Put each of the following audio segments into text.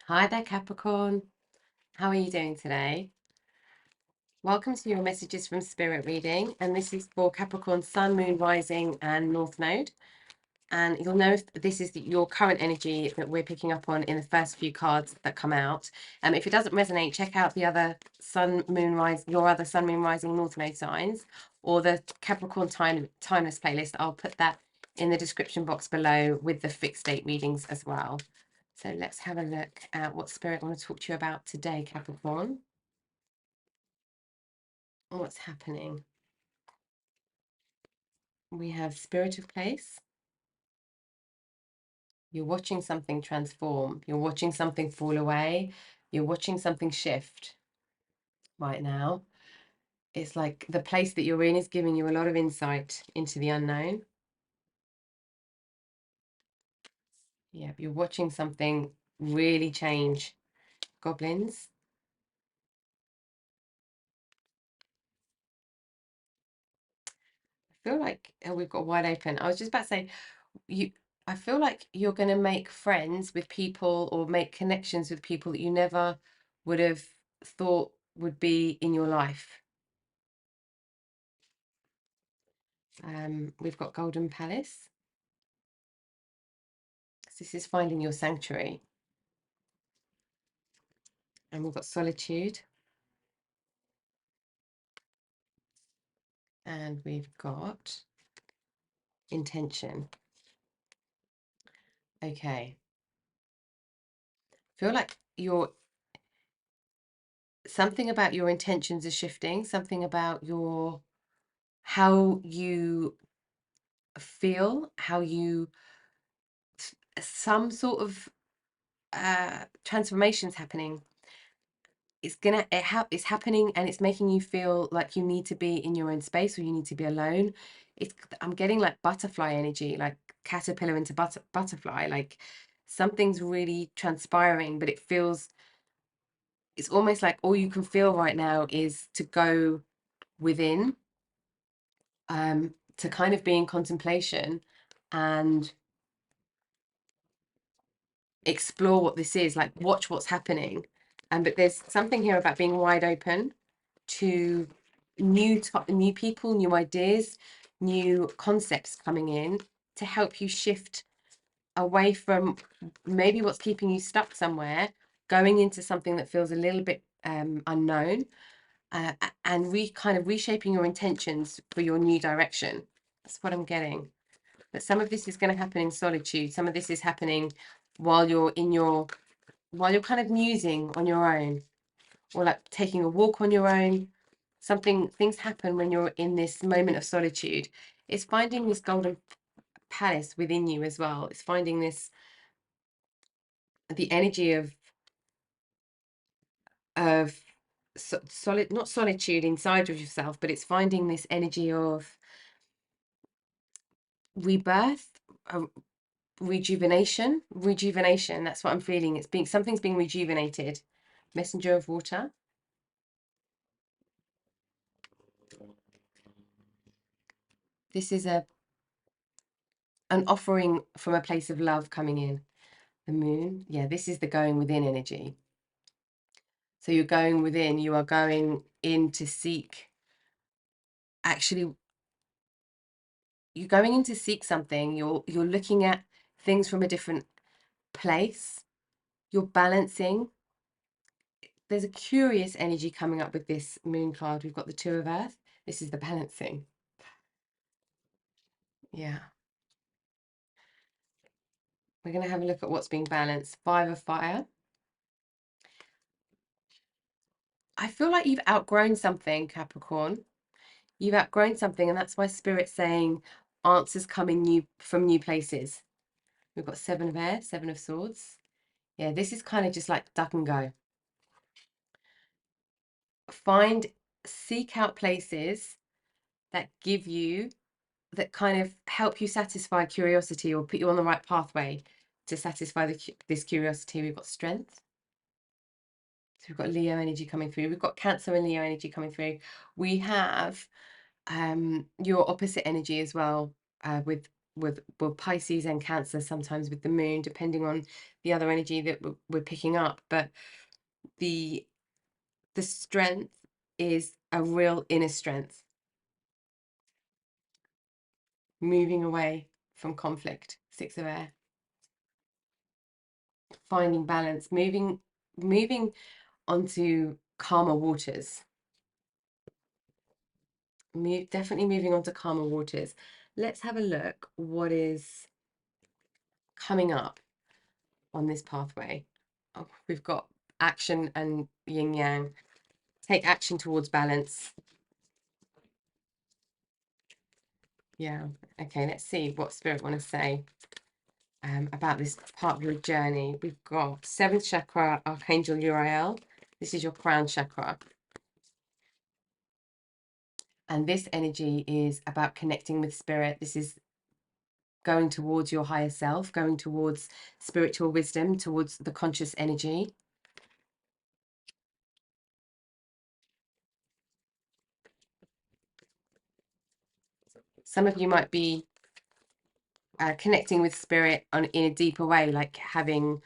Hi there, Capricorn. How are you doing today? Welcome to your messages from Spirit reading, and this is for Capricorn Sun, Moon, Rising, and North Node. And you'll know if this is your current energy that we're picking up on in the first few cards that come out. If it doesn't resonate, check out the other Sun, Moon, Rising, your other Sun, Moon, Rising, North Node signs, or the Capricorn Timeless playlist. I'll put that in the description box below with the fixed date readings as well. So let's have a look at what Spirit want to talk to you about today, Capricorn. What's happening? We have Spirit of Place. You're watching something transform. You're watching something fall away. You're watching something shift right now. It's like the place that you're in is giving you a lot of insight into the unknown. Yeah, you're watching something really change. Goblins. I feel like we've got wide open. I was just about to say, I feel like you're going to make friends with people or make connections with people that you never would have thought would be in your life. We've got Golden Palace. This is finding your sanctuary. And we've got Solitude. And we've got Intention. Okay. I feel like something about your intentions is shifting, something about how you feel, some sort of transformations happening. It's happening, and it's making you feel like you need to be in your own space, or you need to be alone. I'm getting like butterfly energy, like caterpillar into butterfly, like something's really transpiring, but it's almost like all you can feel right now is to go within, to kind of be in contemplation and explore what this is, like watch what's happening. But there's something here about being wide open to new people, new ideas, new concepts coming in to help you shift away from maybe what's keeping you stuck somewhere, going into something that feels a little bit unknown, and kind of reshaping your intentions for your new direction. That's what I'm getting. But some of this is going to happen in solitude. Some of this is happening while you're kind of musing on your own, or like taking a walk on your own. Things happen when you're in this moment of solitude. It's finding this golden palace within you as well. It's finding the energy of not solitude inside of yourself, but it's finding this energy of rebirth, rejuvenation. That's what I'm feeling. Something's being rejuvenated. Messenger of water. This is an offering from a place of love coming in. The moon. Yeah, this is the going within energy. So you're going within, you are going in to seek, actually, you're going in to seek something. You're looking at things from a different place. You're balancing. There's a curious energy coming up with this moon card. We've got the Two of Earth. This is the balancing. Yeah. We're going to have a look at what's being balanced. Five of Fire. I feel like you've outgrown something, Capricorn. You've outgrown something, and that's why Spirit's saying answers coming from new places. We've got Seven of Air, Seven of Swords. Yeah, this is kind of just like duck and go. Seek out places that kind of help you satisfy curiosity or put you on the right pathway to satisfy this curiosity. We've got Strength. So we've got Leo energy coming through. We've got Cancer and Leo energy coming through. We have your opposite energy as well, with with well, Pisces and Cancer sometimes with the moon, depending on the other energy that we're picking up. But the strength is a real inner strength, moving away from conflict. Six of Air, finding balance, moving onto calmer waters. Definitely moving on to calmer waters. Let's have a look what is coming up on this pathway. Oh, we've got action and yin yang. Take action towards balance. Yeah. Okay, let's see what Spirit want to say about this part of your journey. We've got 7th chakra, Archangel Uriel. This is your crown chakra. And this energy is about connecting with Spirit. This is going towards your higher self, going towards spiritual wisdom, towards the conscious energy. Some of you might be connecting with Spirit in a deeper way, like having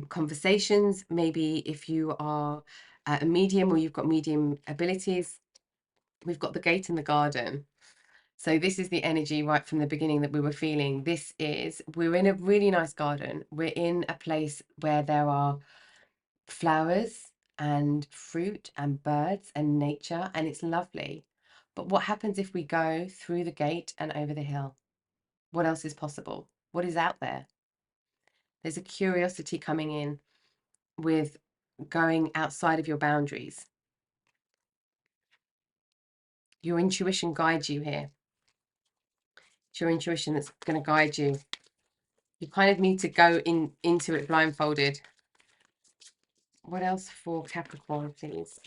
conversations. Maybe if you are a medium or you've got medium abilities, we've got the gate in the garden. So this is the energy right from the beginning that we were feeling. We're in a really nice garden. We're in a place where there are flowers and fruit and birds and nature, and it's lovely. But what happens if we go through the gate and over the hill? What else is possible? What is out there? There's a curiosity coming in with going outside of your boundaries. Your intuition guides you here. It's your intuition that's going to guide you. You kind of need to go into it blindfolded. What else for Capricorn, please?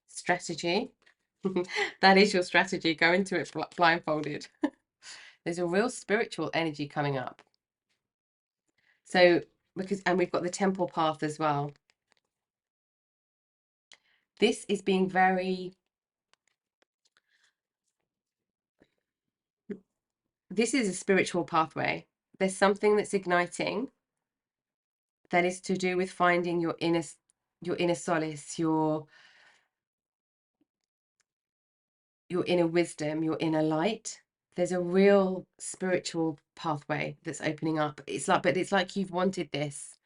Strategy. That is your strategy. Go into it blindfolded. There's a real spiritual energy coming up. So, and we've got the temple path as well. This is being this is a spiritual pathway. There's something that's igniting that is to do with finding your inner solace, your inner wisdom, your inner light. There's a real spiritual pathway that's opening up. But it's like you've wanted this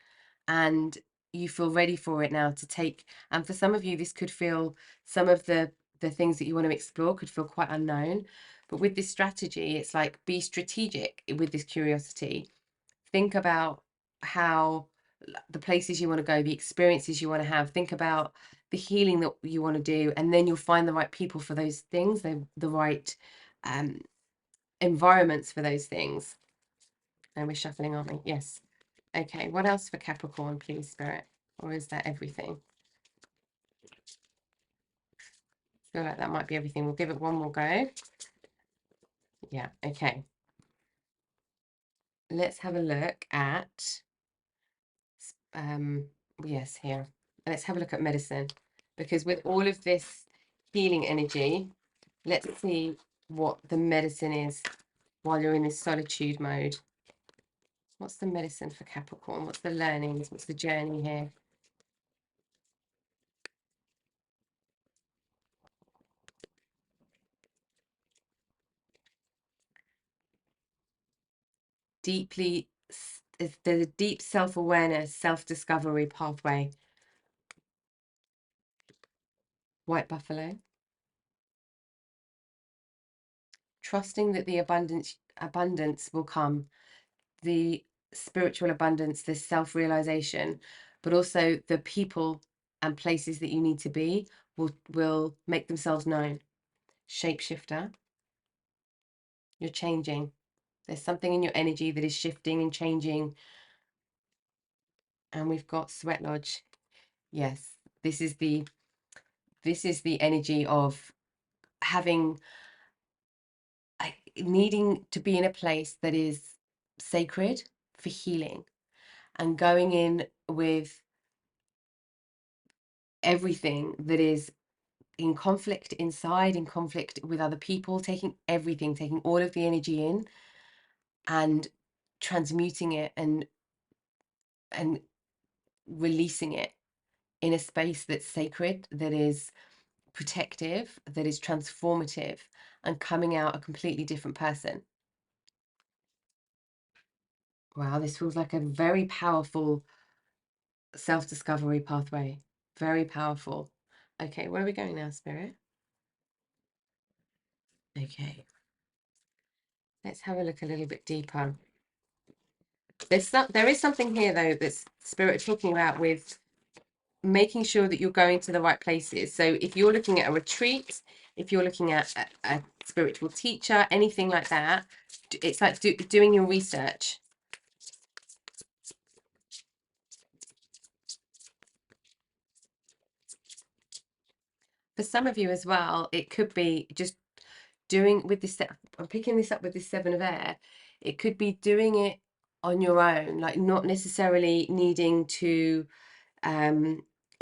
and you feel ready for it now to take. And for some of you, this could feel, some of the things that you want to explore could feel quite unknown. But with this strategy, it's like, be strategic with this curiosity. Think about how the places you want to go, the experiences you want to have. Think about the healing that you want to do, and then you'll find the right people for those things, the right environments for those things. And we're shuffling, aren't we? Yes. Okay, what else for Capricorn, please, Spirit? Or is that everything? I feel like that might be everything. We'll give it one more go. Yeah, okay. Let's have a look at, yes, here. Let's have a look at medicine. Because with all of this healing energy, let's see what the medicine is while you're in this solitude mode. What's the medicine for Capricorn? What's the learnings? What's the journey here? There's a deep self-awareness, self-discovery pathway. White buffalo. Trusting that the abundance will come, the spiritual abundance, the self-realization, but also the people and places that you need to be will make themselves known. Shapeshifter. You're changing. There's something in your energy that is shifting and changing. And we've got Sweat Lodge. Yes, this is the energy of needing to be in a place that is sacred for healing, and going in with everything that is in conflict inside, in conflict with other people, taking everything, taking all of the energy in and transmuting it and releasing it in a space that's sacred, that is protective, that is transformative, and coming out a completely different person. Wow, this feels like a very powerful self-discovery pathway. Very powerful. Okay, where are we going now, Spirit? Okay, let's have a look a little bit deeper. There is something here though that's Spirit talking about with making sure that you're going to the right places. So if you're looking at a retreat, if you're looking at a spiritual teacher, anything like that, it's like doing your research. For some of you as well, it could be just doing with this, I'm picking this up with this 7 of air. It could be doing it on your own, like not necessarily needing to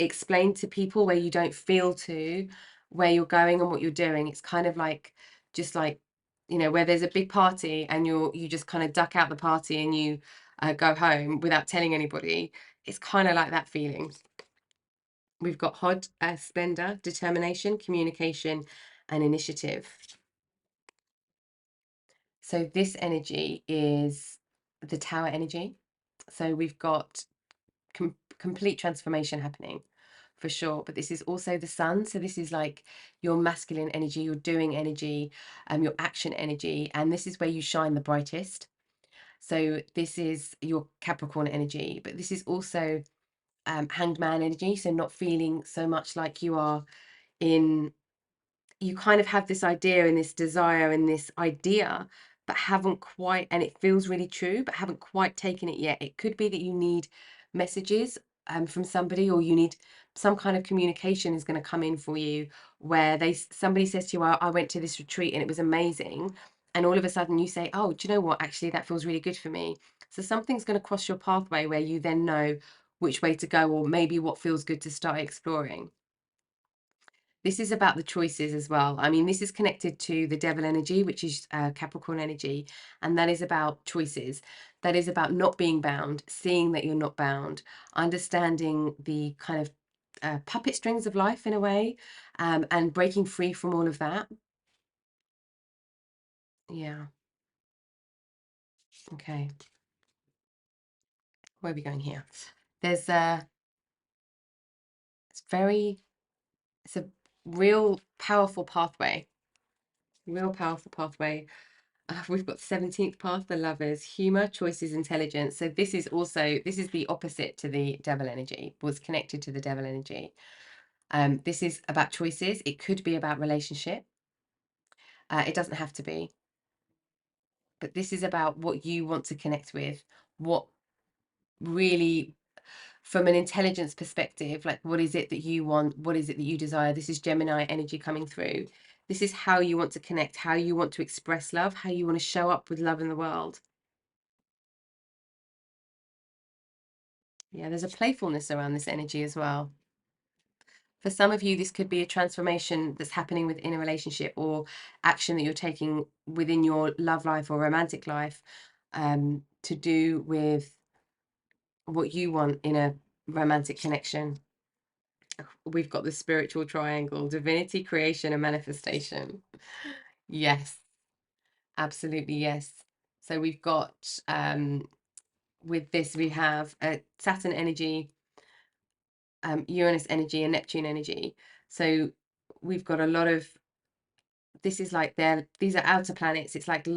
explain to people where you don't feel to, where you're going and what you're doing. It's kind of like, just like, you know, where there's a big party and you just kind of duck out the party and you go home without telling anybody. It's kind of like that feeling. We've got Hod, splendor, determination, communication, and initiative. So this energy is the tower energy. So we've got complete transformation happening for sure. But this is also the sun. So this is like your masculine energy, your doing energy, your action energy. And this is where you shine the brightest. So this is your Capricorn energy, but this is also hanged man energy. So not feeling so much like you are in, you kind of have this idea and this desire and this idea, but haven't quite, and it feels really true, but haven't quite taken it yet. It could be that you need messages from somebody, or you need some kind of communication is going to come in for you where somebody says to you, I went to this retreat and it was amazing. And all of a sudden you say, oh, do you know what? Actually, that feels really good for me. So something's going to cross your pathway where you then know which way to go, or maybe what feels good to start exploring. This is about the choices as well. I mean, this is connected to the devil energy, which is Capricorn energy, and that is about choices. That is about not being bound, seeing that you're not bound, understanding the kind of puppet strings of life in a way, and breaking free from all of that. Yeah. Okay. Where are we going here? There's it's a real powerful pathway. Real powerful pathway. We've got 17th path, the lovers, humor, choices, intelligence. So this is the opposite to the devil energy, was connected to the devil energy. This is about choices. It could be about relationship. It doesn't have to be. But this is about what you want to connect with, what really, from an intelligence perspective, like what is it that you want? What is it that you desire? This is Gemini energy coming through. This is how you want to connect, how you want to express love, how you want to show up with love in the world. Yeah, there's a playfulness around this energy as well. For some of you, this could be a transformation that's happening within a relationship, or action that you're taking within your love life or romantic life, to do with what you want in a romantic connection. We've got the spiritual triangle, divinity, creation, and manifestation. Yes, absolutely, yes. So we've got, with this, we have a Saturn energy, Uranus energy, and Neptune energy. So we've got a lot of, this is like these are outer planets. It's like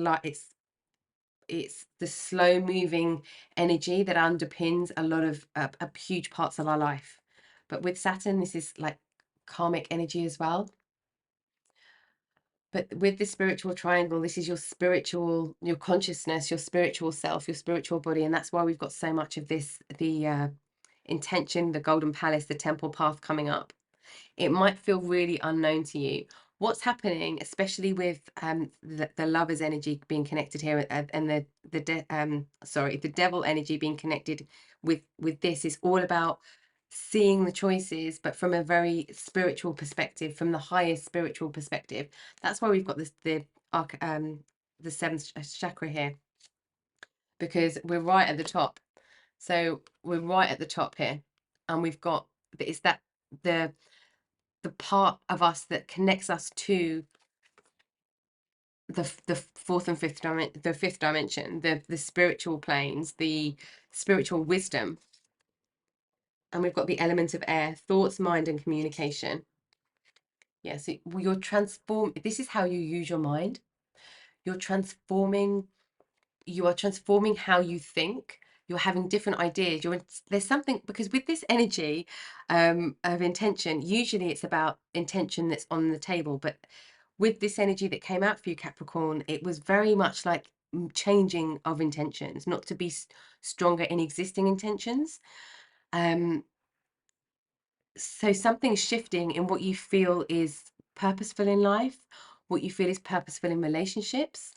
it's the slow moving energy that underpins a lot of huge parts of our life. But with Saturn, this is like karmic energy as well. But with the spiritual triangle, this is your consciousness, your spiritual self, your spiritual body. And that's why we've got so much of this, the intention, the golden palace, the temple path coming up. It might feel really unknown to you. What's happening, especially with the lover's energy being connected here, and the devil energy being connected with this, is all about seeing the choices, but from a very spiritual perspective, from the highest spiritual perspective. That's why we've got this the seventh chakra here, because we're right at the top. So we're right at the top here, and we've got, it's that the part of us that connects us to the fourth and fifth dimension, the fifth dimension, the spiritual planes, the spiritual wisdom. And we've got the element of air, thoughts, mind, and communication. Yeah, so you're this is how you use your mind. You're transforming, you are transforming how you think. You're having different ideas. There's something, because with this energy of intention, usually it's about intention that's on the table. But with this energy that came out for you, Capricorn, it was very much like changing of intentions, not to be stronger in existing intentions. So something's shifting in what you feel is purposeful in life, what you feel is purposeful in relationships,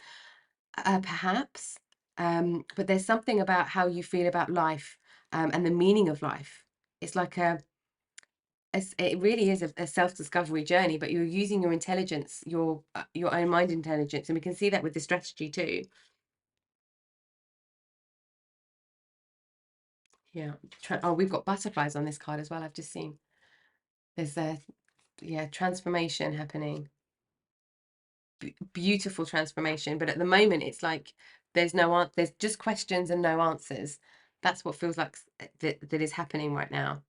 perhaps. But there's something about how you feel about life, and the meaning of life. It's like it really is a self-discovery journey, but you're using your intelligence, your own mind intelligence, and we can see that with the strategy too. Yeah. Oh, we've got butterflies on this card as well. I've just seen. There's a transformation happening. Beautiful transformation, but at the moment it's like there's there's just questions and no answers. That's what feels like that is happening right now.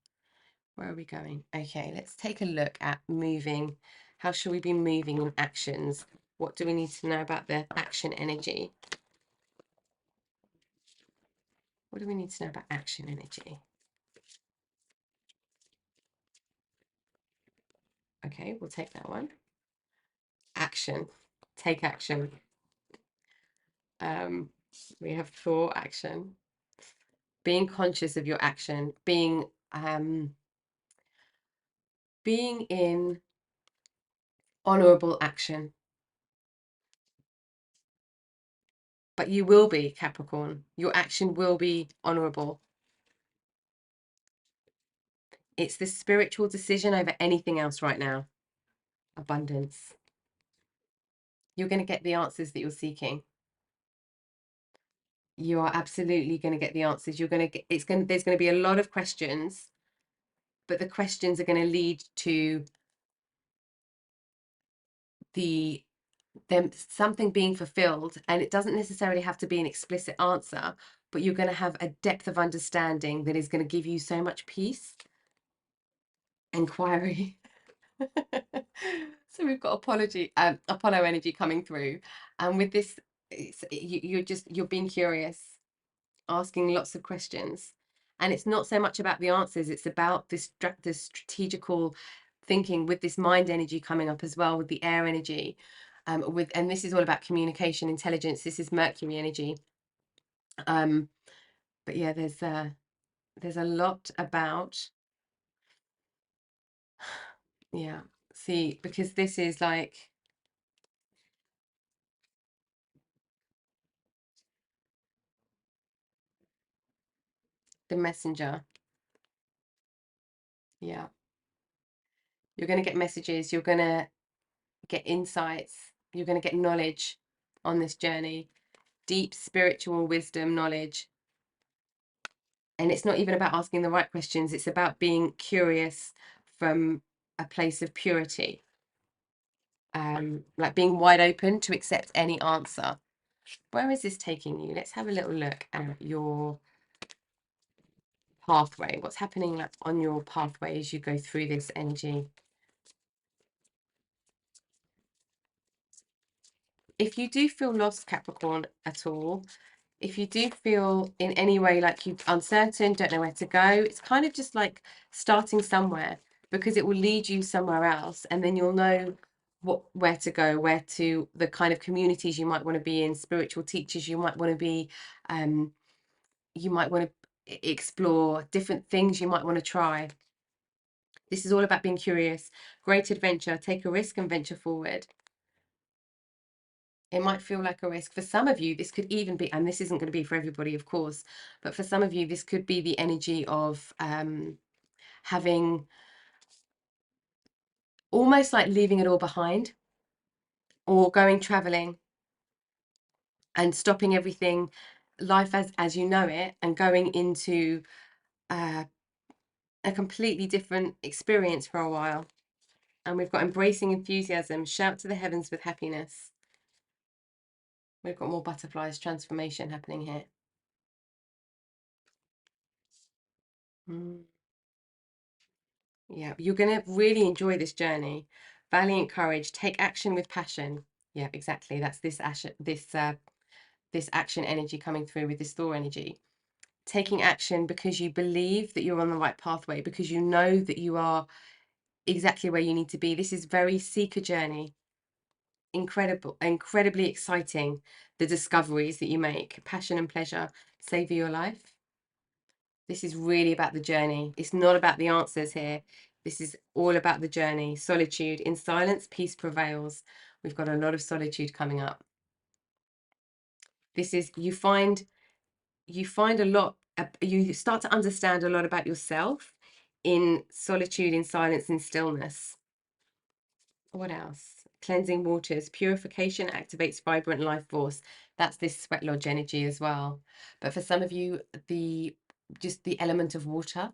Where are we going? Okay, let's take a look at moving. How should we be moving in actions? What do we need to know about the action energy? What do we need to know about action energy? Okay, we'll take that one. Action. Take action. We have thought, action. Being conscious of your action, being in honorable action. But you will be, Capricorn. Your action will be honorable. It's the spiritual decision over anything else right now. Abundance. You're going to get the answers that you're seeking. You are absolutely going to get the answers. You're going to get, there's going to be a lot of questions, but the questions are going to lead to something being fulfilled, and it doesn't necessarily have to be an explicit answer, but you're going to have a depth of understanding that is going to give you so much peace. Inquiry. So we've got Apollo energy coming through, and with this, you're being curious, asking lots of questions, and it's not so much about the answers, it's about this strategical thinking with this mind energy coming up as well, with the air energy, and this is all about communication, intelligence. This is Mercury energy, but yeah, there's a lot about, yeah, see, because this is like the messenger. Yeah, you're going to get messages, you're going to get insights, you're going to get knowledge on this journey, deep spiritual wisdom, knowledge. And it's not even about asking the right questions, it's about being curious from a place of purity, like being wide open to accept any answer. Where is this taking you? Let's have a little look at your pathway. What's happening like on your pathway as you go through this energy? If you do feel lost, Capricorn, at all, if you do feel in any way like you're uncertain, don't know where to go, it's kind of just like starting somewhere, because it will lead you somewhere else, and then you'll know where to go, the kind of communities you might want to be in, spiritual teachers you might want to be, you might want to explore different things you might want to try. This is all about being curious. Great adventure. Take a risk and venture forward. It might feel like a risk. For some of you, this could even be, and this isn't going to be for everybody, of course, but for some of you, this could be the energy of having almost like leaving it all behind, or going traveling and stopping everything, life as you know it, and going into uh, a completely different experience for a while. And we've got embracing enthusiasm, shout to the heavens with happiness. We've got more butterflies, transformation happening here. Yeah, you're going to really enjoy this journey. Valiant courage, take action with passion. Yeah, exactly. That's this this action energy coming through with this Thor energy. Taking action because you believe that you're on the right pathway, because you know that you are exactly where you need to be. This is very seeker journey. Incredible, incredibly exciting, the discoveries that you make. Passion and pleasure savor your life. This is really about the journey. It's not about the answers here. This is all about the journey. Solitude. In silence, peace prevails. We've got a lot of solitude coming up. This is, you find a lot, you start to understand a lot about yourself in solitude, in silence, in stillness. What else? Cleansing waters. Purification activates vibrant life force. That's this sweat lodge energy as well. But for some of you, just the element of water,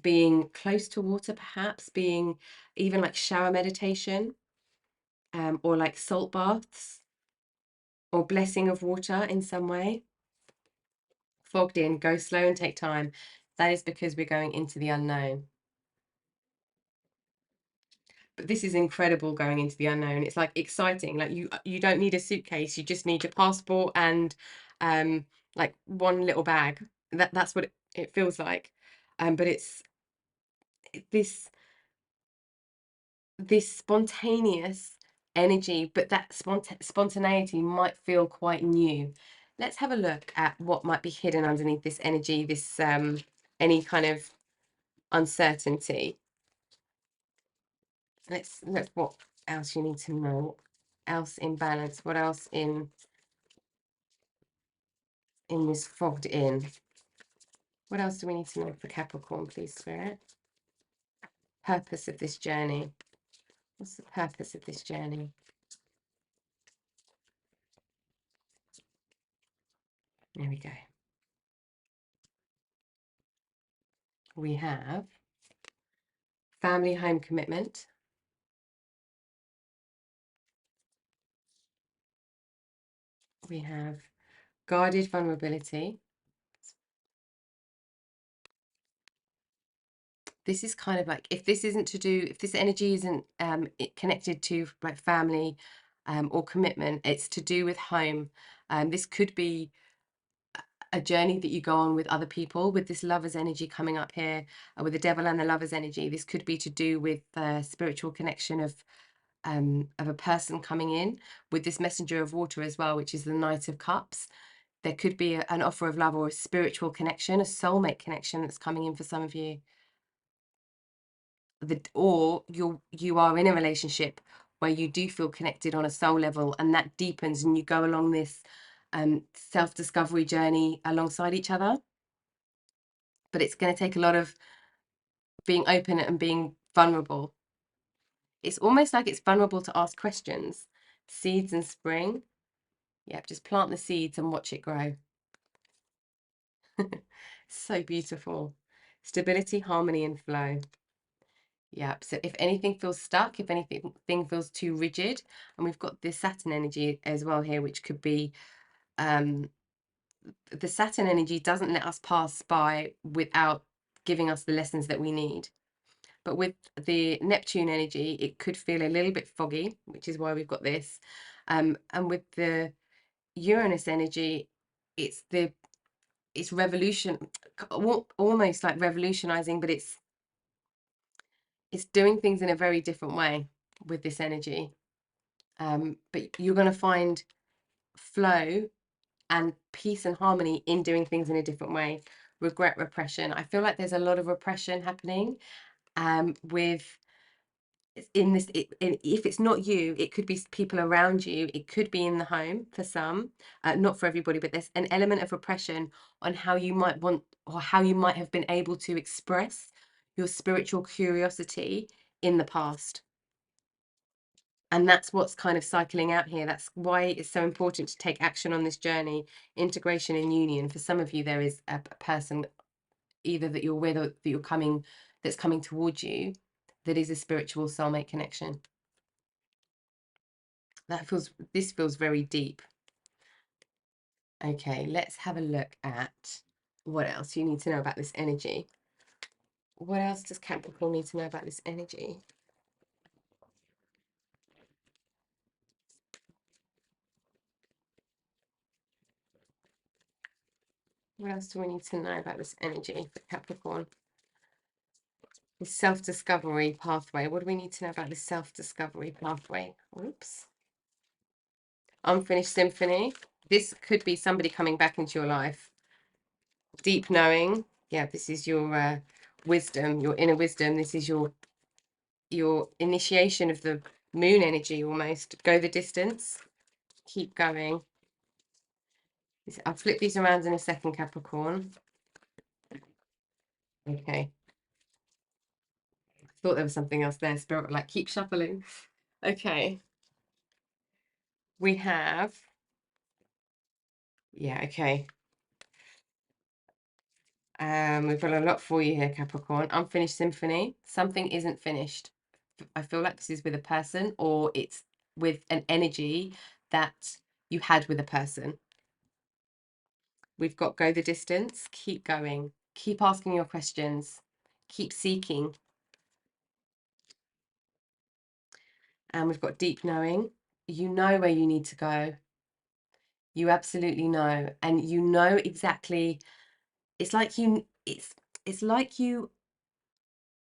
being close to water, perhaps being even like shower meditation, or like salt baths, or blessing of water in some way. Fogged in, go slow and take time. That is because we're going into the unknown. But this is incredible, going into the unknown. It's like exciting. Like you don't need a suitcase. You just need your passport and like one little bag. That's what it feels like. But it's this spontaneous energy, but that spontaneity might feel quite new. Let's have a look at what might be hidden underneath this energy, this any kind of uncertainty. Let's look what else you need to know. What else in balance? What else in this fogged in? What else do we need to know for Capricorn, please, Spirit? Purpose of this journey. What's the purpose of this journey? There we go. We have family home commitment. We have guarded vulnerability. This is kind of like, if this energy isn't connected to like family or commitment, it's to do with home. This could be a journey that you go on with other people. With this lover's energy coming up here, with the devil and the lover's energy, this could be to do with the spiritual connection of a person coming in, with this messenger of water as well, which is the Knight of Cups. There could be an offer of love or a spiritual connection, a soulmate connection that's coming in for some of you. Or you are in a relationship where you do feel connected on a soul level, and that deepens, and you go along this self-discovery journey alongside each other. But it's going to take a lot of being open and being vulnerable. It's almost like it's vulnerable to ask questions. Seeds and spring. Yep, just plant the seeds and watch it grow. So beautiful. Stability, harmony, and flow. Yep. So if anything feels stuck, if anything feels too rigid, and we've got this Saturn energy as well here, which could be the Saturn energy doesn't let us pass by without giving us the lessons that we need. But with the Neptune energy, it could feel a little bit foggy, which is why we've got this. And with the Uranus energy, it's revolution, almost like revolutionizing, but it's doing things in a very different way with this energy. But you're going to find flow and peace and harmony in doing things in a different way. Regret, repression. I feel like there's a lot of repression happening with in this. If it's not you, it could be people around you. It could be in the home for some, not for everybody, but there's an element of repression on how you might want, or how you might have been able to express your spiritual curiosity in the past. And that's what's kind of cycling out here. That's why it's so important to take action on this journey, integration and union. For some of you, there is a person either that you're with or that you're coming, that's coming towards you, that is a spiritual soulmate connection. This feels very deep. Okay, let's have a look at what else you need to know about this energy. What else does Capricorn need to know about this energy? What else do we need to know about this energy for Capricorn? The self-discovery pathway. What do we need to know about the self-discovery pathway? Oops. Unfinished symphony. This could be somebody coming back into your life. Deep knowing. Yeah, this is your wisdom, your inner wisdom. This is your initiation of the moon energy almost. Go the distance. Keep going. I'll flip these around in a second, Capricorn. Okay. I thought there was something else there. Spirit, like, keep shuffling. Okay. We have... Yeah, okay. We've got a lot for you here, Capricorn. Unfinished symphony. Something isn't finished. I feel like this is with a person, or it's with an energy that you had with a person. We've got go the distance. Keep going. Keep asking your questions. Keep seeking. And we've got deep knowing. You know where you need to go. You absolutely know. And you know exactly. It's like you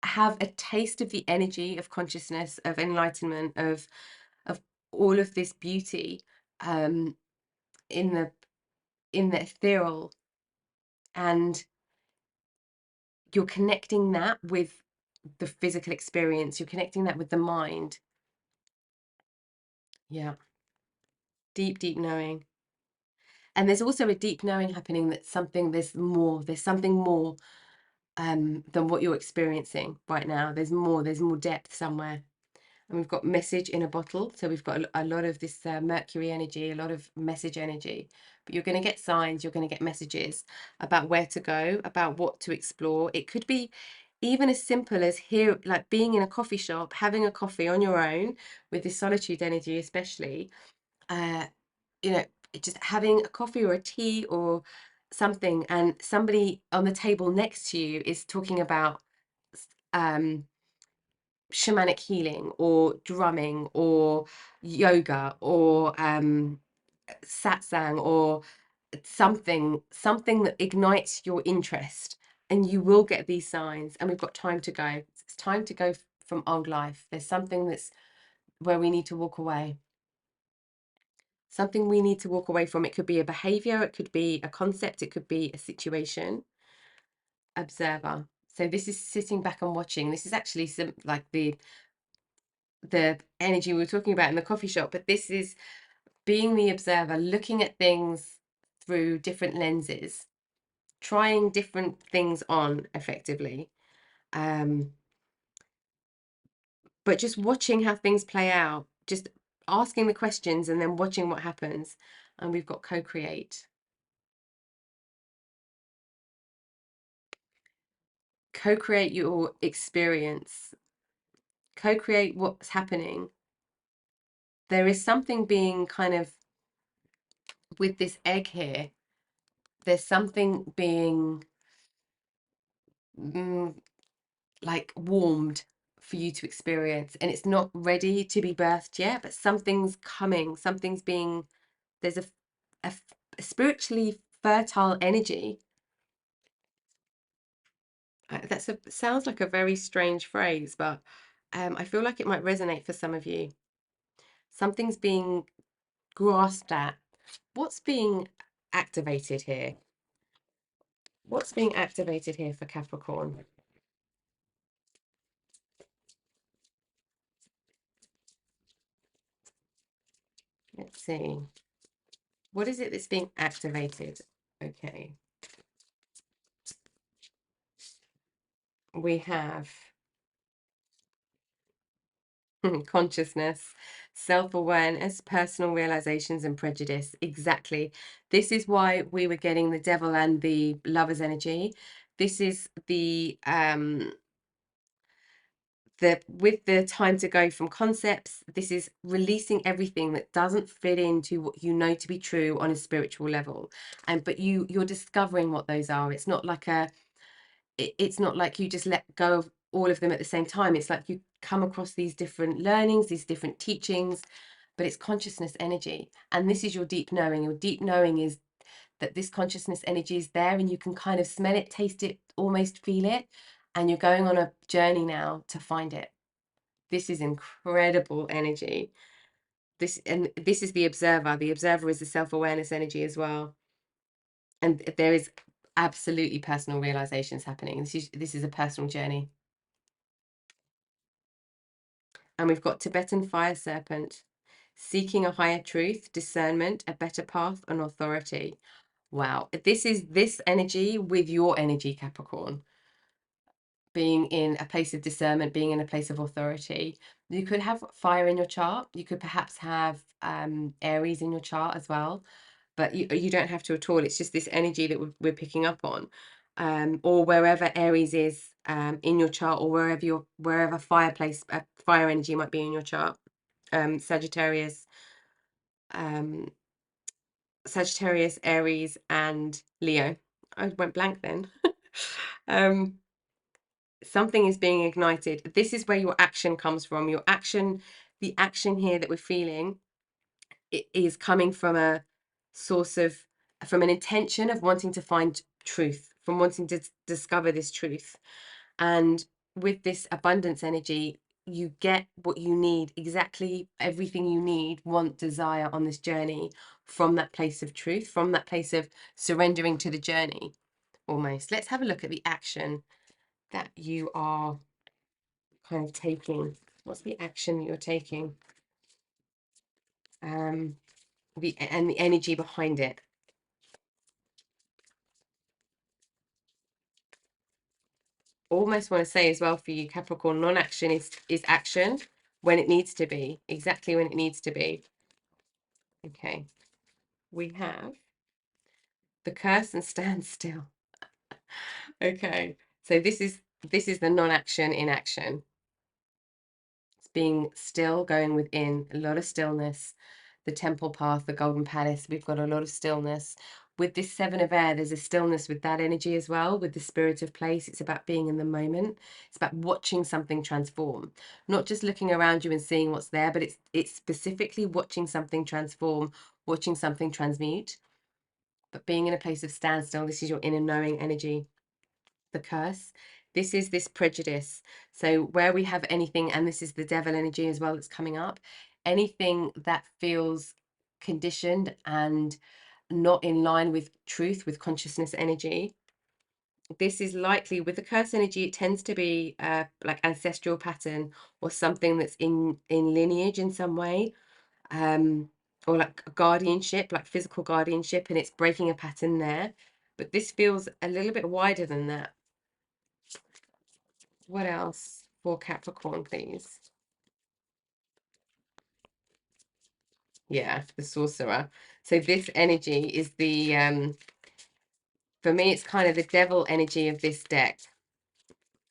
have a taste of the energy of consciousness, of enlightenment, of all of this beauty in the ethereal, and you're connecting that with the physical experience. You're connecting that with the mind. Yeah. Deep, deep knowing. And there's also a deep knowing happening that there's something more than what you're experiencing right now. There's more depth somewhere. And we've got message in a bottle. So we've got a lot of this Mercury energy, a lot of message energy. But you're going to get signs, you're going to get messages about where to go, about what to explore. It could be even as simple as here, like being in a coffee shop, having a coffee on your own with this solitude energy, especially, you know, just having a coffee or a tea or something, and somebody on the table next to you is talking about um shamanic healing or drumming or yoga or satsang or something that ignites your interest, and you will get these signs. And we've got time to go. It's time to go from old life. There's something that's where we need to walk away. Something we need to walk away from. It could be a behavior, it could be a concept, it could be a situation. Observer. So this is sitting back and watching. This is actually like the energy we were talking about in the coffee shop, but this is being the observer, looking at things through different lenses, trying different things on effectively, but just watching how things play out, just asking the questions and then watching what happens. And we've got co-create. Co-create your experience, co-create what's happening. There is something being kind of, with this egg here, there's something being like warmed for you to experience, and it's not ready to be birthed yet, but something's coming, something's being, there's a spiritually fertile energy. That's sounds like a very strange phrase, but I feel like it might resonate for some of you. Something's being grasped at. What's being activated here? What's being activated here for Capricorn? Let's see. What is it that's being activated? Okay. we have consciousness, self-awareness, personal realizations, and prejudice. Exactly. This is why we were getting the devil and the lover's energy. This is the with the time to go from concepts, this is releasing everything that doesn't fit into what you know to be true on a spiritual level. And but you're discovering what those are. It's not like it's not like you just let go of all of them at the same time. It's like you come across these different learnings, these different teachings, but it's consciousness energy. And this is your deep knowing. Your deep knowing is that this consciousness energy is there, and you can kind of smell it, taste it, almost feel it. And you're going on a journey now to find it. This is incredible energy. This is the observer. The observer is the self-awareness energy as well. And there is absolutely personal realizations happening. This is a personal journey. And we've got Tibetan fire serpent, seeking a higher truth, discernment, a better path, and authority. Wow. This is this energy with your energy, Capricorn. Being in a place of discernment, being in a place of authority. You could have fire in your chart. You could perhaps have Aries in your chart as well, but you don't have to at all. It's just this energy that we're picking up on, or wherever Aries is in your chart, or wherever fire energy might be in your chart. Sagittarius, um, Sagittarius, Aries, and Leo. I went blank then. Something is being ignited. This is where your action comes from. Your action, the action here that we're feeling, it is coming from a source of, from an intention of wanting to find truth, from wanting to discover this truth. And with this abundance energy, you get what you need, exactly everything you need, want, desire on this journey from that place of truth, from that place of surrendering to the journey almost. Let's have a look at the action that you are kind of taking. What's the action that you're taking? The energy behind it. Almost want to say as well for you, Capricorn, non-action is action when it needs to be, exactly when it needs to be. Okay, we have the curse and stand still. Okay, so this is the non-action in action. It's being still, going within, a lot of stillness. The temple path, the golden palace, we've got a lot of stillness. With this seven of air, there's a stillness with that energy as well, with the spirit of place. It's about being in the moment. It's about watching something transform, not just looking around you and seeing what's there, but it's specifically watching something transform, watching something transmute, but being in a place of standstill. This is your inner knowing energy. The curse, this is this prejudice. So where we have anything, and this is the devil energy as well that's coming up, anything that feels conditioned and not in line with truth, with consciousness energy, this is likely with the curse energy. It tends to be like ancestral pattern, or something that's in lineage in some way, or like guardianship, like physical guardianship, and it's breaking a pattern there. But this feels a little bit wider than that. What else for Capricorn, please? Yeah, the sorcerer. So this energy is the for me, it's kind of the devil energy of this deck.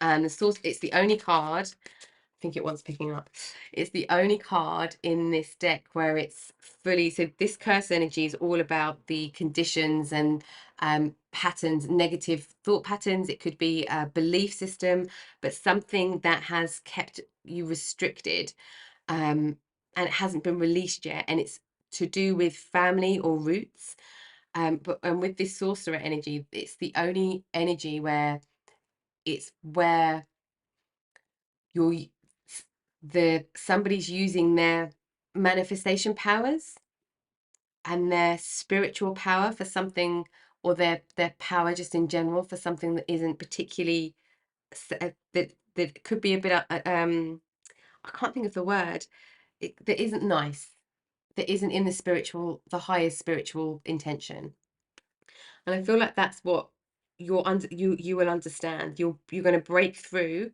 And the source, it's the only card, I think it wants picking up. It's the only card in this deck where it's fully, so this curse energy is all about the conditions and patterns, negative thought patterns. It could be a belief system, but something that has kept you restricted, and it hasn't been released yet, and it's to do with family or roots. But and with this sorcerer energy, it's the only energy where it's where you're somebody's using their manifestation powers and their spiritual power for something, or their power just in general for something that isn't particularly that could be a bit I can't think of the word, that isn't nice, that isn't in the highest spiritual intention. And I feel like that's what you will understand. You're going to break through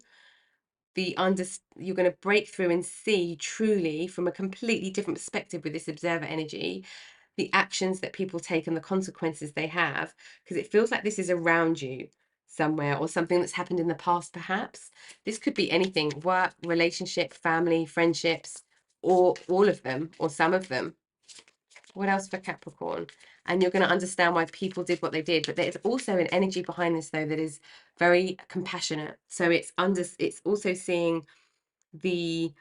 you're going to break through and see truly from a completely different perspective with this observer energy, the actions that people take and the consequences they have, because it feels like this is around you somewhere, or something that's happened in the past. Perhaps this could be anything: work, relationship, family, friendships, or all of them, or some of them. What else for Capricorn? And you're going to understand why people did what they did. But there's also an energy behind this, though, that is very compassionate. So it's also seeing the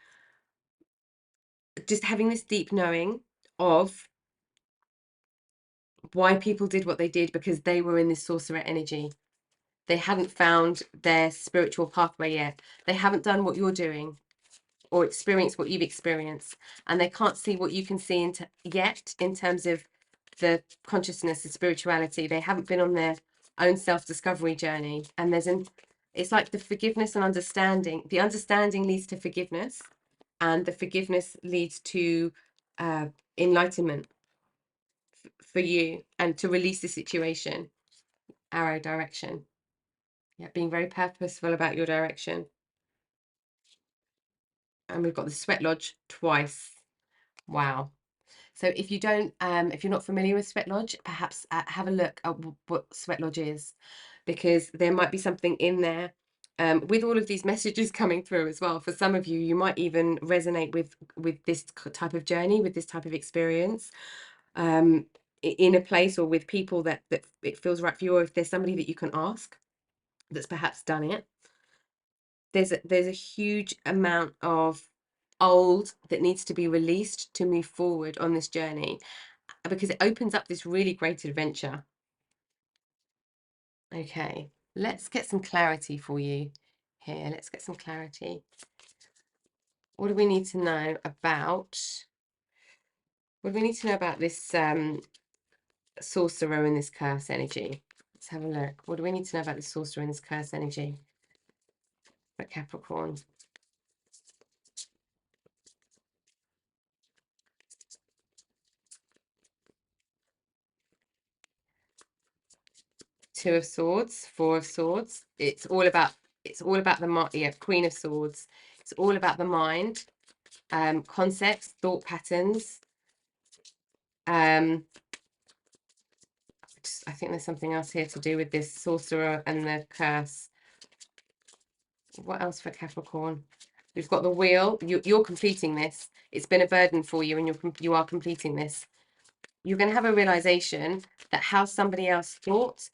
just having this deep knowing of why people did what they did, because they were in this sorcerer energy. They hadn't found their spiritual pathway yet. They haven't done what you're doing or experienced what you've experienced, and they can't see what you can see yet in terms of the consciousness, the spirituality. They haven't been on their own self-discovery journey, and it's like the forgiveness and understanding. The understanding leads to forgiveness, and the forgiveness leads to enlightenment for you, and to release the situation. Arrow direction. Yeah, being very purposeful about your direction. And we've got the sweat lodge twice. Wow. So if you're not familiar with sweat lodge, perhaps have a look at what sweat lodge is, because there might be something in there. With all of these messages coming through as well, for some of you, you might even resonate with this type of journey, with this type of experience, in a place or with people that it feels right for you, or if there's somebody that you can ask that's perhaps done it. There's a huge amount of old that needs to be released to move forward on this journey, because it opens up this really great adventure. Okay, let's get some clarity for you here. Let's get some clarity. What do we need to know about? What do we need to know about this sorcerer and this curse energy? Let's have a look. What do we need to know about this sorcerer and this curse energy for Capricorn? Two of Swords, Four of Swords. It's all about the Queen of Swords. It's all about the mind, concepts, thought patterns. I think there's something else here to do with this sorcerer and the curse. What else for Capricorn? We've got the wheel. You're completing this. It's been a burden for you, and you are completing this. You're going to have a realization that how somebody else thought,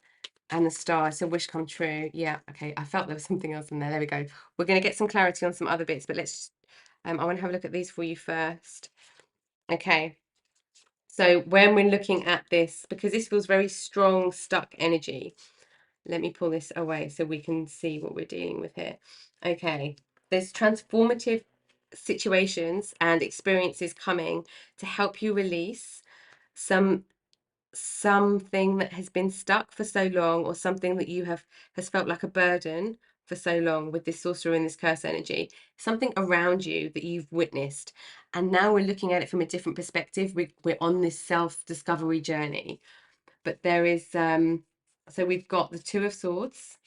and the star. So wish come true. Yeah. Okay. I felt there was something else in there. There we go. We're going to get some clarity on some other bits, but let's. I want to have a look at these for you first. Okay. So when we're looking at this, because this feels very strong, stuck energy. Let me pull this away so we can see what we're dealing with here. Okay. There's transformative situations and experiences coming to help you release something that has been stuck for so long, or something that has felt like a burden for so long with this sorcerer and this curse energy, something around you that you've witnessed, and now we're looking at it from a different perspective. We're on this self-discovery journey, but there is so we've got the Two of Swords.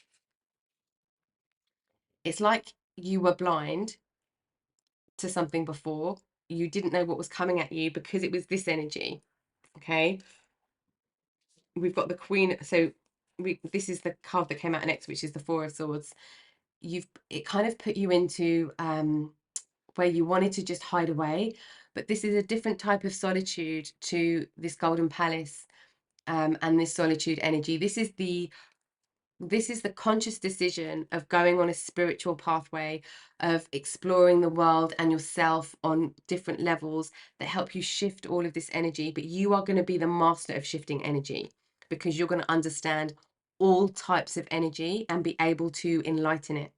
It's like you were blind to something before. You didn't know what was coming at you because it was this energy. Okay, we've got the Queen. So this is the card that came out next, which is the Four of Swords. It kind of put you into where you wanted to just hide away, but this is a different type of solitude to this Golden Palace, and this solitude energy. This is the conscious decision of going on a spiritual pathway, of exploring the world and yourself on different levels that help you shift all of this energy. But you are going to be the master of shifting energy, because you're going to understand all types of energy and be able to enlighten it.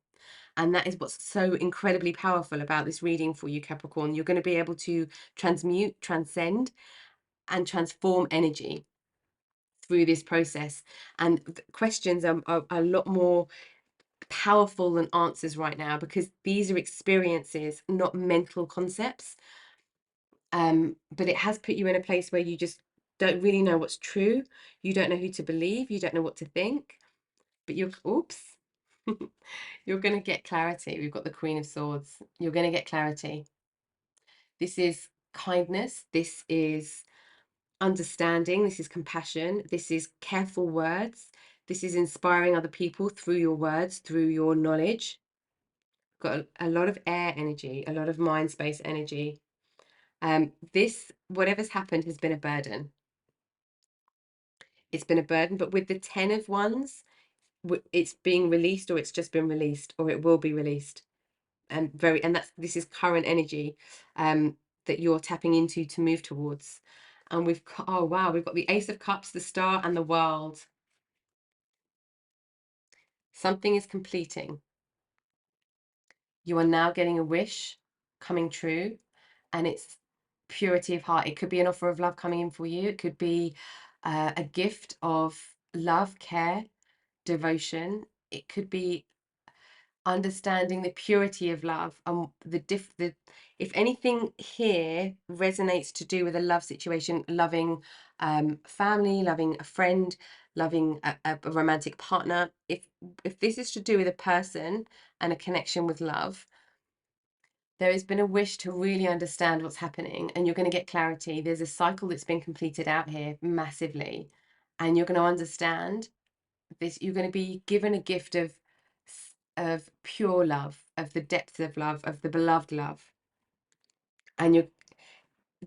And that is what's so incredibly powerful about this reading for you, Capricorn. You're going to be able to transmute, transcend, and transform energy through this process. And questions are a lot more powerful than answers right now, because these are experiences, not mental concepts. But it has put you in a place where you just don't really know what's true. You don't know who to believe. You don't know what to think. but oops, you're going to get clarity. We've got the Queen of Swords. You're going to get clarity. This is kindness. This is understanding. This is compassion. This is careful words. This is inspiring other people through your words, through your knowledge. Got a lot of air energy, a lot of mind space energy. This, whatever's happened, has been a burden. It's been a burden, but with the 10 of Wands, it's being released, or it's just been released, or it will be released. And this is current energy that you're tapping into to move towards. And oh wow, we've got the Ace of Cups, the Star, and the World. Something is completing. You are now getting a wish coming true, and it's purity of heart. It could be an offer of love coming in for you. It could be a gift of love, care, devotion. It could be understanding the purity of love, and if anything here resonates to do with a love situation, loving family, loving a friend, loving a romantic partner, if this is to do with a person and a connection with love, there has been a wish to really understand what's happening, and you're going to get clarity. There's a cycle that's been completed out here massively, and you're going to understand this. You're going to be given a gift of pure love, of the depth of love, of the beloved love. And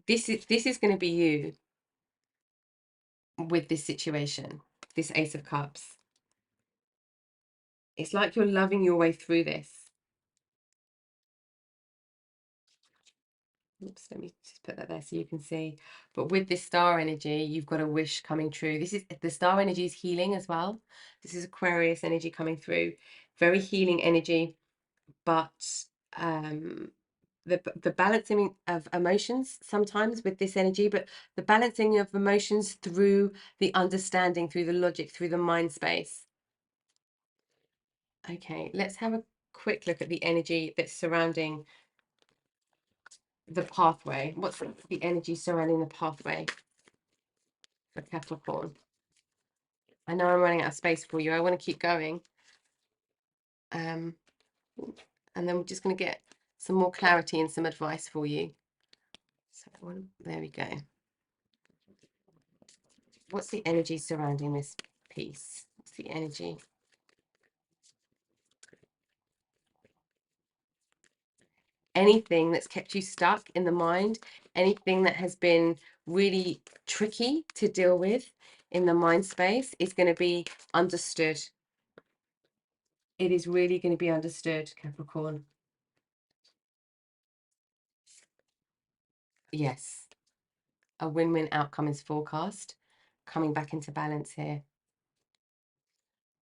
this is going to be you with this situation, this Ace of Cups. It's like you're loving your way through this. Oops, let me just put that there so you can see. But with this star energy, you've got a wish coming true. This is the star energy is healing as well. This is Aquarius energy coming through. Very healing energy, but the balancing of emotions sometimes with this energy, but the balancing of emotions through the understanding, through the logic, through the mind space. Okay, let's have a quick look at the energy that's surrounding the pathway. What's the energy surrounding the pathway for Capricorn? I know I'm running out of space for you. I want to keep going. And then we're just going to get some more clarity and some advice for you. So there we go. What's the energy surrounding this piece? What's the energy? Anything that's kept you stuck in the mind, anything that has been really tricky to deal with in the mind space is going to be understood. It is really going to be understood, Capricorn. Yes, a win-win outcome is forecast. Coming back into balance here.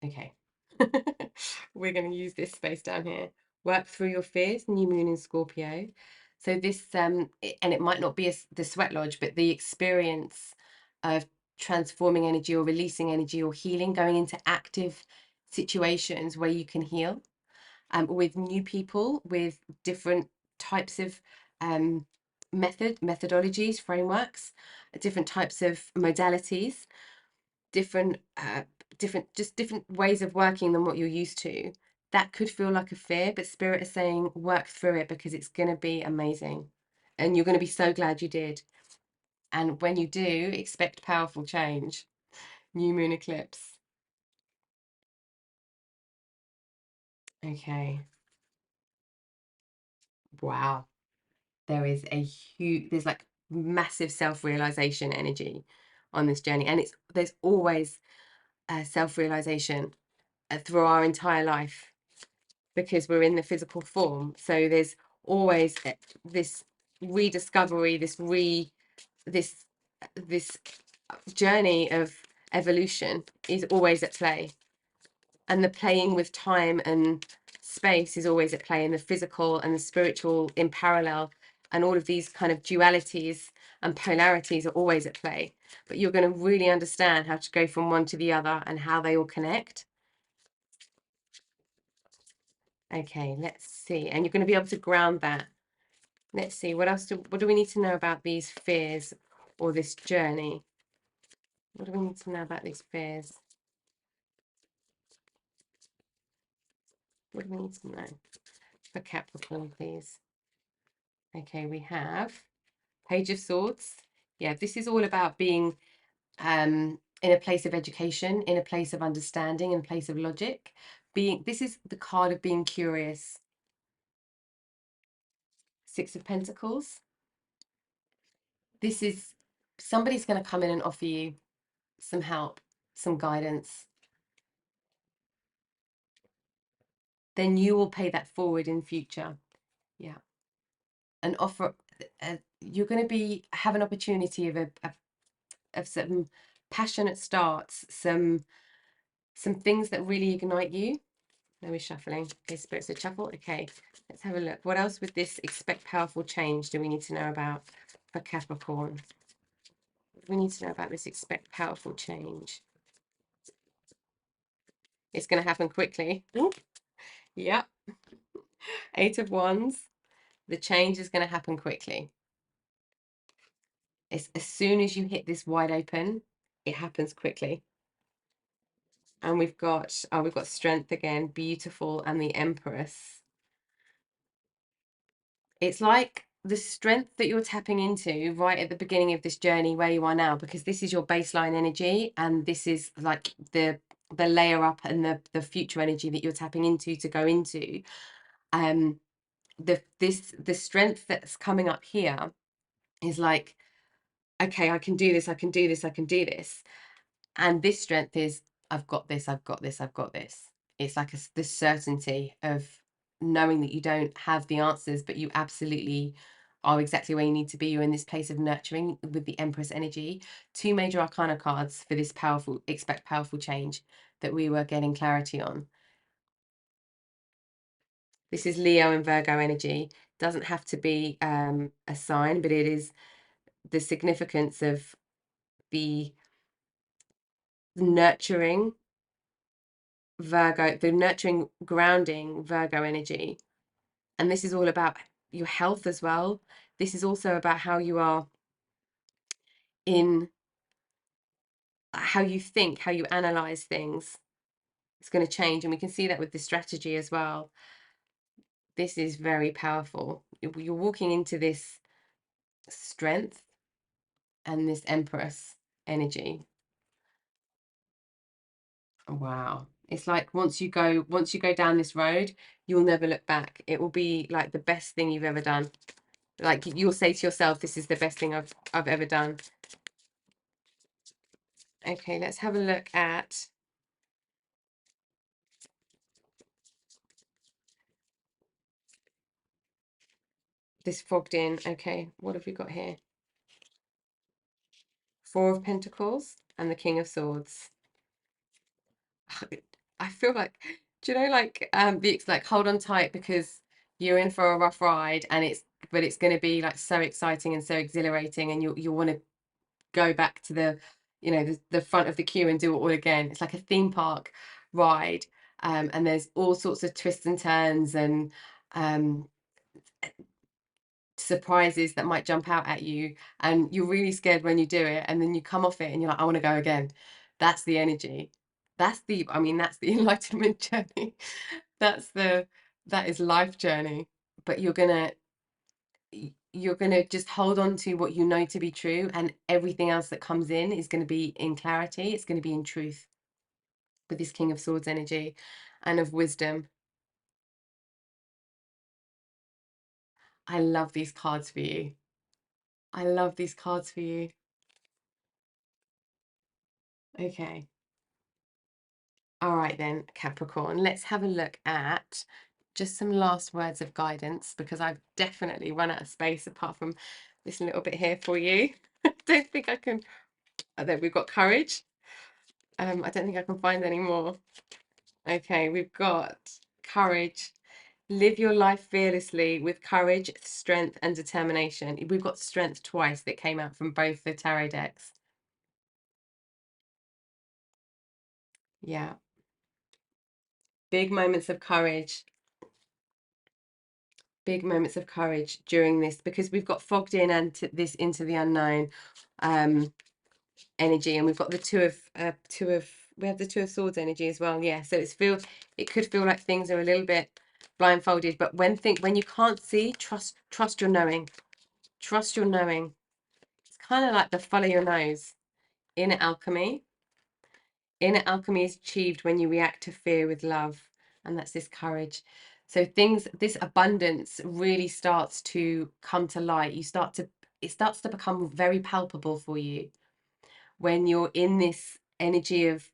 Okay. We're going to use this space down here. Work through your fears, new moon in Scorpio. So this, and it might not be the sweat lodge, but the experience of transforming energy or releasing energy or healing, going into active situations where you can heal with new people, with different types of methodologies, frameworks, different types of modalities, different different ways of working than what you're used to. That could feel like a fear, but Spirit is saying work through it because it's going to be amazing, and you're going to be so glad you did. And when you do, expect powerful change. New moon eclipse. Okay. Wow. There's like massive self-realization energy on this journey, and there's always self-realization through our entire life, because we're in the physical form. So there's always this rediscovery, this journey of evolution is always at play, and the playing with time and space is always at play, and the physical and the spiritual in parallel, and all of these kind of dualities and polarities are always at play. But you're going to really understand how to go from one to the other and how they all connect. Okay, let's see. And you're going to be able to ground that. Let's see, what do we need to know about these fears or this journey? What do we need to know about these fears? What do we need to know for Capricorn, please? Okay, we have Page of Swords. Yeah, this is all about being in a place of education, in a place of understanding, in a place of logic. This is the card of being curious. Six of Pentacles. This is somebody's going to come in and offer you some help, some guidance. Then you will pay that forward in future. Yeah. An offer, you're going to have an opportunity of some passionate starts, some things that really ignite you. Now we're shuffling. Okay, spirits of shuffle. Okay, let's have a look. What else with this expect powerful change do we need to know about for Capricorn? We need to know about this expect powerful change. It's going to happen quickly. Yep. Eight of Wands. The change is going to happen quickly. It's as soon as you hit this wide open, it happens quickly. And we've got strength again, beautiful, and the Empress. It's like the strength that you're tapping into right at the beginning of this journey where you are now, because this is your baseline energy, and this is like the layer up and the future energy that you're tapping into to go into. The strength that's coming up here is like, okay, I can do this, I can do this, I can do this. And this strength is, I've got this, I've got this, I've got this. It's like this certainty of knowing that you don't have the answers, but you absolutely are exactly where you need to be. You're in this place of nurturing with the Empress energy. Two major arcana cards for this powerful, expect powerful change that we were getting clarity on. This is Leo and Virgo energy. Doesn't have to be a sign, but it is the significance of the nurturing Virgo, the nurturing, grounding Virgo energy. And this is all about your health as well. This is also about how you are in how you think, how you analyze things. It's going to change. And we can see that with the strategy as well. This is very powerful. You're walking into this strength and this Empress energy. Wow. It's like once you go down this road, you'll never look back. It will be like the best thing you've ever done. Like you'll say to yourself, this is the best thing I've ever done. Okay, let's have a look at this fogged in. Okay, what have we got here? Four of Pentacles and the King of Swords. I feel like, do you know, like like hold on tight because you're in for a rough ride, and it's going to be like so exciting and so exhilarating, and you want to go back to the the front of the queue and do it all again. It's like a theme park ride, and there's all sorts of twists and turns and surprises that might jump out at you, and you're really scared when you do it, and then you come off it and you're like, I want to go again. That's the energy. That's the enlightenment journey. That is life journey. But you're gonna just hold on to what you know to be true, and everything else that comes in is going to be in clarity. It's going to be in truth with this King of Swords energy and of wisdom. I love these cards for you. I love these cards for you. Okay. All right then, Capricorn, let's have a look at just some last words of guidance, because I've definitely run out of space apart from this little bit here for you. I don't think I can. Oh, there, we've got courage. I don't think I can find any more. Okay, we've got courage. Live your life fearlessly with courage, strength, and determination. We've got strength twice that came out from both the tarot decks. Yeah. Big moments of courage. Big moments of courage during this, because we've got fogged in and this into the unknown energy, and we've got the two of we have the Two of Swords energy as well. Yeah, so it could feel like things are a little bit blindfolded, but when you can't see, trust your knowing. Trust your knowing. It's kind of like the follow your nose. Inner alchemy. Inner alchemy is achieved when you react to fear with love, and that's this courage. So this abundance really starts to come to light. It starts to become very palpable for you when you're in this energy of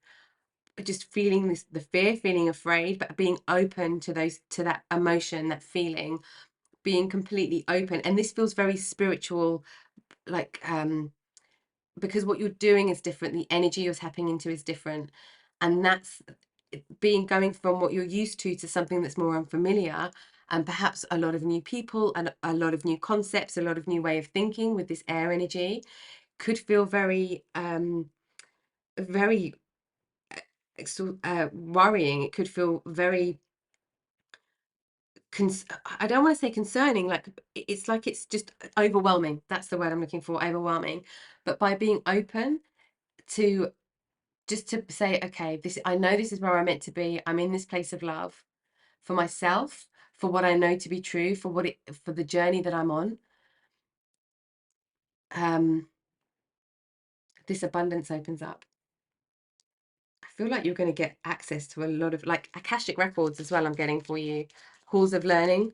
just feeling the fear, feeling afraid, but being open to that emotion, that feeling, being completely open. And this feels very spiritual, like because what you're doing is different, the energy you're tapping into is different, and that's going from what you're used to something that's more unfamiliar, and perhaps a lot of new people and a lot of new concepts, a lot of new way of thinking with this air energy could feel very very worrying. It could feel very I don't want to say concerning, like it's just overwhelming. That's the word I'm looking for, overwhelming. But by being open to just to say, okay, I know this is where I'm meant to be. I'm in this place of love for myself, for what I know to be true, for the journey that I'm on. This abundance opens up. I feel like you're going to get access to a lot of like Akashic records as well. I'm getting for you halls of learning.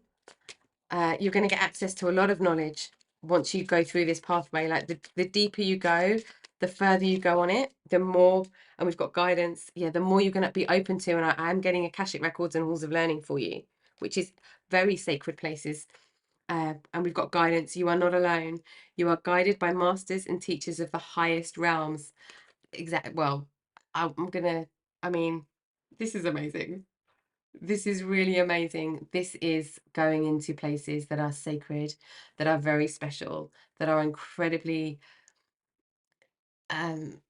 You're going to get access to a lot of knowledge once you go through this pathway. Like the deeper you go, the further you go on it, the more, and we've got guidance. Yeah, the more you're going to be open to. And I'm getting Akashic records and halls of learning for you, which is very sacred places. And we've got guidance. You are not alone. You are guided by masters and teachers of the highest realms. Well, I mean, this is amazing. This is really amazing. This is going into places that are sacred, that are very special, that are incredibly um,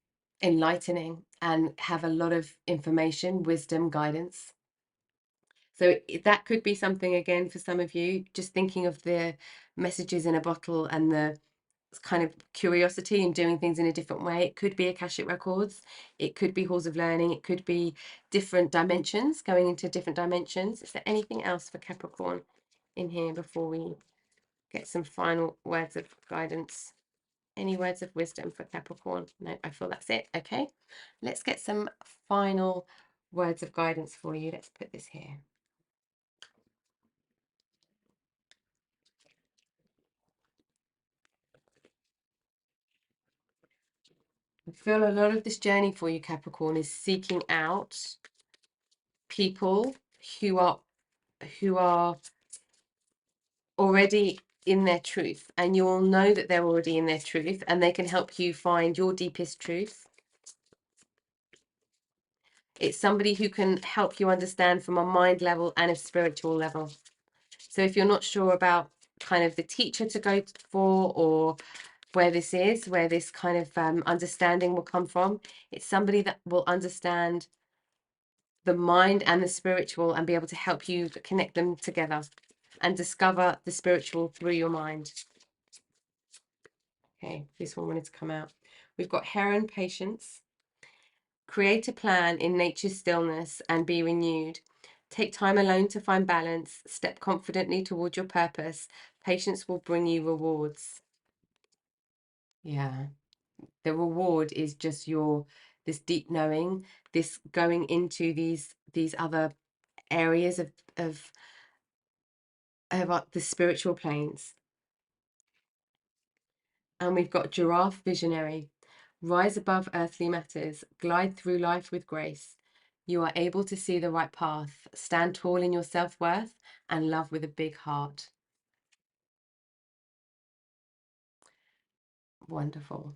enlightening and have a lot of information, wisdom, guidance. So that could be something again for some of you, just thinking of the messages in a bottle and the kind of curiosity and doing things in a different way. It could be Akashic records, it could be halls of learning, it could be different dimensions, going into different dimensions. Is there anything else for Capricorn in here before we get some final words of guidance? Any words of wisdom for Capricorn? No, I feel that's it. Okay, let's get some final words of guidance for you. Let's put this here. I feel a lot of this journey for you, Capricorn, is seeking out people who are already in their truth, and you'll know that they're already in their truth, and they can help you find your deepest truth. It's somebody who can help you understand from a mind level and a spiritual level. So if you're not sure about kind of the teacher to go for, or where this kind of understanding will come from, it's somebody that will understand the mind and the spiritual and be able to help you connect them together and discover the spiritual through your mind. Okay, this one wanted to come out. We've got Heron Patience. Create a plan in nature's stillness and be renewed. Take time alone to find balance. Step confidently toward your purpose. Patience will bring you rewards. Yeah, the reward is just this deep knowing, this going into these other areas of the spiritual planes. And we've got Giraffe Visionary. Rise above earthly matters. Glide through life with grace. You are able to see the right path. Stand tall in your self-worth and love with a big heart. Wonderful.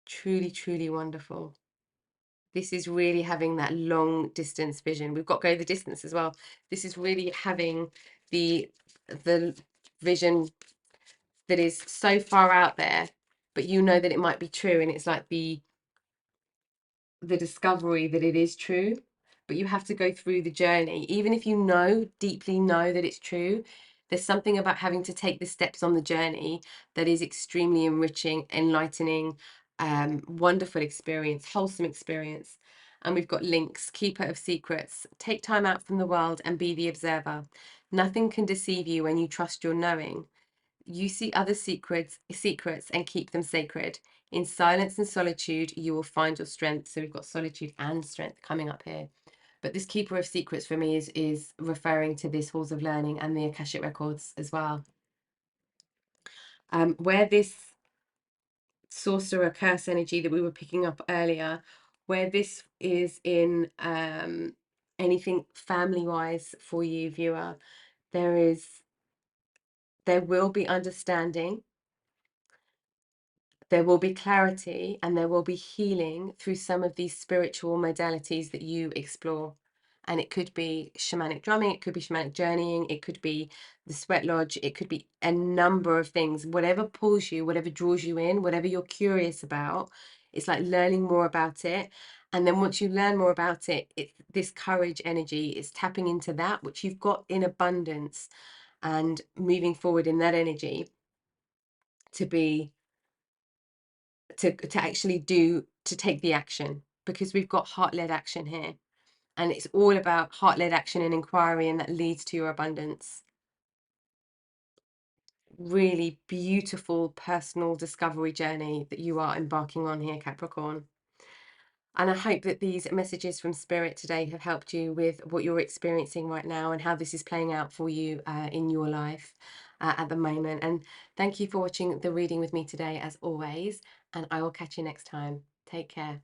Truly, truly wonderful. This is really having that long distance vision. We've got to go the distance as well. This is really having the vision that is so far out there, but you know that it might be true, and it's like the discovery that it is true, but you have to go through the journey. Even if you deeply know that it's true, there's something about having to take the steps on the journey that is extremely enriching, enlightening, Wonderful experience, wholesome experience. And we've got links: keeper of secrets, take time out from the world and be the observer. Nothing can deceive you when you trust your knowing. You see other secrets and keep them sacred. In silence and solitude, you will find your strength. So we've got solitude and strength coming up here. But this keeper of secrets for me is referring to this halls of learning and the Akashic records as well. Where this sorcerer curse energy that we were picking up earlier, where this is in anything family wise for you, viewer, there will be understanding, there will be clarity, and there will be healing through some of these spiritual modalities that you explore. And it could be shamanic drumming, it could be shamanic journeying, it could be the sweat lodge, it could be a number of things. Whatever pulls you, whatever draws you in, whatever you're curious about, it's like learning more about it. And then once you learn more about it, this courage energy is tapping into that which you've got in abundance and moving forward in that energy to be to actually to take the action, because we've got heart-led action here, and it's all about heart-led action and inquiry, and that leads to your abundance. Really beautiful personal discovery journey that you are embarking on here, Capricorn. And I hope that these messages from Spirit today have helped you with what you're experiencing right now and how this is playing out for you in your life at the moment. And thank you for watching the reading with me today, as always. And I will catch you next time. Take care.